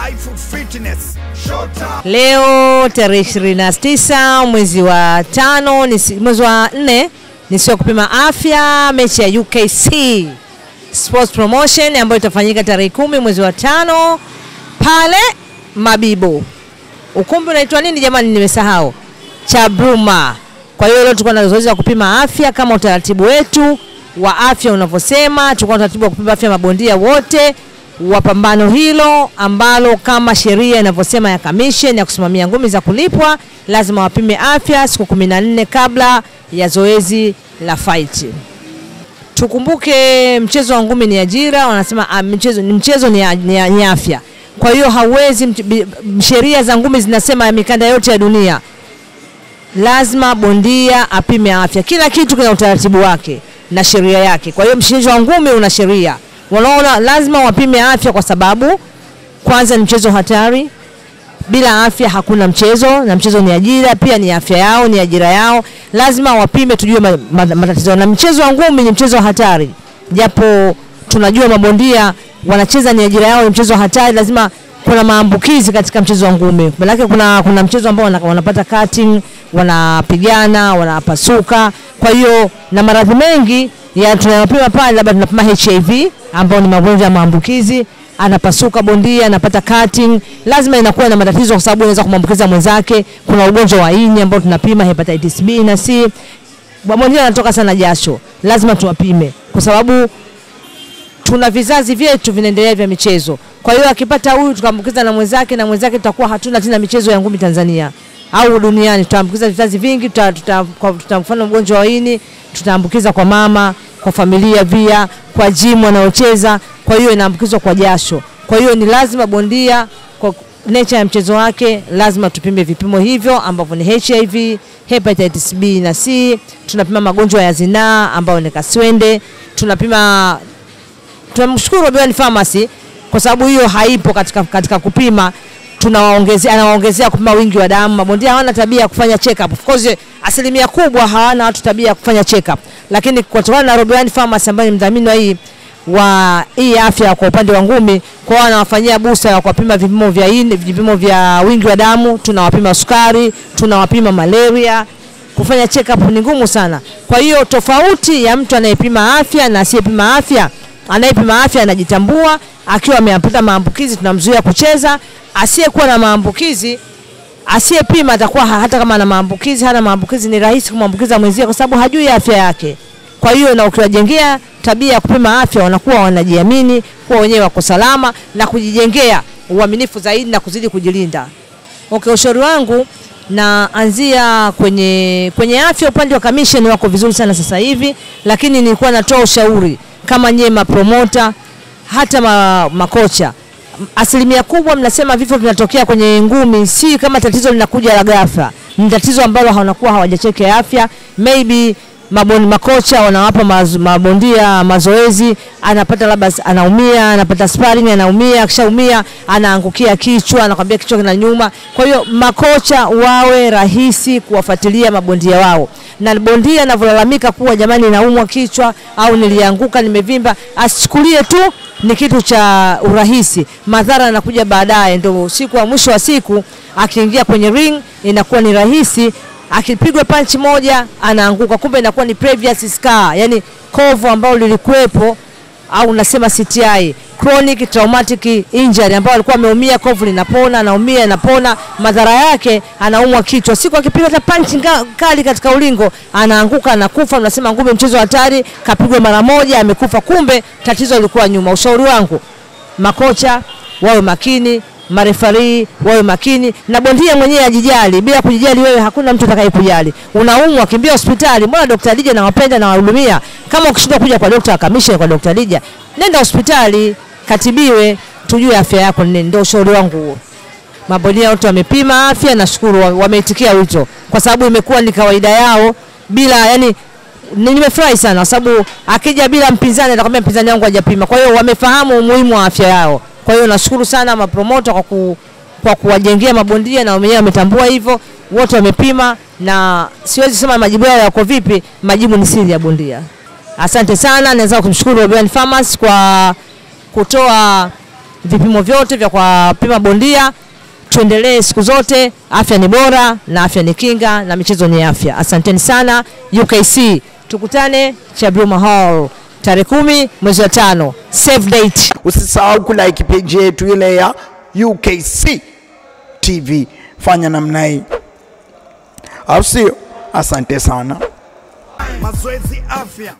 Life Fitness Showtime. Leo tarehe 29 mwezi wa 5 mwezi wa 4 ni siku ya kupima afya, mechi ya UKC Sports Promotion ambayo itafanyika tarehe 10 mwezi wa 5 pale Mabibo. Ukumbi unaitwa nini jamani, nimesahau. Chabruma. Kwa hiyo leo tulikuwa na zoezi la kupima afya kama utaratibu wetu wa afya unavyosema. Tulikuwa na utaratibu wa kupima afya mabondia wote wa pambano hilo ambalo kama sheria inavyosema ya commission ya kusimamia ngumi za kulipwa lazima wapime afya siku 14 kabla ya zoezi la fight. Tukumbuke mchezo wa ngumi ni ajira, wanasema mchezo ni afya. Kwa hiyo hauwezi, sheria za ngumi zinasema ya mikanda yote ya dunia lazima bondia apime afya. Kila kitu kina utaratibu wake na sheria yake. Kwa hiyo mchezo wa ngumi una sheria. Wanaona lazima wapime afya kwa sababu kwanza ni mchezo hatari. Bila afya hakuna mchezo, na mchezo ni ajira, pia ni afya yao, ni ajira yao. Lazima wapime tujue matatizo. Na mchezo wa ngumi ni mchezo hatari. Japo tunajua mabondia wanacheza ni ajira yao, ni mchezo hatari, lazima kuna maambukizi katika mchezo wa ngumi. Maana kuna mchezo ambao wanapata cutting, wanapigana, wanapasuka. Kwa hiyo na maradhi mengi ya tunayopima pale, labda tunapima HIV ambao ni magonjwa ya maambukizi, anapasuka bondia, anapata cutting, lazima inakuwa na matatizo kwa sababu inaweza kumwambukiza mwenzake. Kuna ugonjwa wa ini ambao tunapima hepatitis B na C. Bondia anatoka sana jasho, lazima tuwapime kwa sababu tuna vizazi vyetu vinaendelea vya michezo. Kwa hiyo akipata huyu tukambukiza na mwenzake, na mwenzake tutakuwa hatuna tena michezo ya ngumi Tanzania au duniani. Tutaambukiza vizazi vingi, tutamfanya ugonjwa wa ini, tutaambukiza kwa mama, kwa familia pia, kwa gym wanaocheza. Kwa hiyo inaambukizwa kwa jasho. Kwa hiyo ni lazima bondia kwa nature ya mchezo wake lazima tupime vipimo hivyo ambavyo ni HIV, hepatitis B na C, tunapima magonjwa ya zinaa ambao ni kaswende, tunamshukuru Robian Pharmacy kwa sababu hiyo haipo katika kupima. Anawaongezea kupima wingi wa damu. Mabondia hawana tabia ya kufanya check up. Of course asilimia kubwa hawana watu tabia ya kufanya check up. Lakini kutokana na Robian Pharmacy ambaye ni mdhamini wa hii afya kwa upande wa ngumi, kwa wanawafanyia booster ya kupima vipimo vya wingi wa damu, tunawapima sukari, tunawapima malaria. Kufanya check up ni ngumu sana. Kwa hiyo tofauti ya mtu anayepima afya na asiyepima afya, anayepima afya anajitambua, akiwa amepata maambukizi tunamzuia kucheza. Asiyekuwa na maambukizi, asiyepima atakuwa hata kama ana maambukizi, hana maambukizi, ni rahisi kumwambukiza mwenzie kwa sababu hajui afya yake. Kwa hiyo na ukiwajengea tabia ya kupima afya, wanakuwa wanajiamini kwa wenyewe wako salama na kujijengea uaminifu zaidi na kuzidi kujilinda. Okay, ushauri wangu naanzia kwenye afya. Upande wa commission wako vizuri sana sasa hivi, lakini nilikuwa natoa ushauri kama nyema promoter hata makocha. Asilimia kubwa mnasema vifo vinatokea kwenye ngumi, si kama tatizo linakuja la ghafla. Ni tatizo ambalo hawanakuwa hawajacheke afya. Maybe makocha wanawapa mabondia mazoezi, anapata labda anaumia, anapata sparring anaumia, akishaumia anaangukia kichwa, anakwambia kichwa kinanyuma. Kwa hiyo makocha wawe rahisi kuwafuatilia mabondia wao. Na bondia anavolalamika kuwa jamani naumwa kichwa au nilianguka nimevimba, asichukulie tu ni kitu cha urahisi. Madhara yanakuja baadaye, ndio siku wa mwisho wa siku akiingia kwenye ring inakuwa ni rahisi. Akipigwa punch moja anaanguka, kumbe inakuwa ni previous scar, yani kovu ambalo lilikuwepo, au unasema CTI, chronic traumatic injury, ambao alikuwa ameumia, kovu linapona, anaumia inapona, madhara yake anaumwa kichwa. Siku akipiga hata punch kali katika ulingo anaanguka, anakufa. Unasema ngumi mchezo hatari, kapigwa mara moja amekufa, kumbe tatizo lilikuwa nyuma. Ushauri wangu makocha wawe makini, marefari wawe makini, na bondia mwenyewe ajijali. Bila kujijali wewe hakuna mtu atakayekujali. Unaumwa, kimbia hospitali. Mbona Dr. Lija nawapenda na wahudumia? Kama ukishindwa kuja kwa Dr. Commission, kwa Dr. Lija, nenda hospitali katibiwe, tujue afya yako ni nini. Ndio ushauri wangu huo. Mabondia wote wamepima afya, nashukuru wameitikia wito kwa sababu imekuwa ni kawaida yao. Bila yani nimefurahi sana kwa sababu akija bila mpinzani atakwambia mpinzani wangu hajapima. Kwa hiyo wamefahamu umuhimu wa afya yao. Kwa hiyo nashukuru sana mapromoter kwa kuwajengea mabondia, na wenyewe wametambua hivyo, wote wamepima, na siwezi sema majibu yao yako vipi, majibu ni siri ya bondia. Asante sana, naweza kumshukuru Robian Pharmacy kwa kutoa vipimo vyote vya kupima bondia. Tuendelee siku zote, afya ni bora na afya ni kinga na michezo ni afya. Asanteni sana UKC. Tukutane Chabruma Hall tarehe 10 mwezi wa 5. Save date. Usisahau kulike page yetu ile ya UKC TV. Fanya namna hii. Au sio? Asante sana. Mazoezi afya.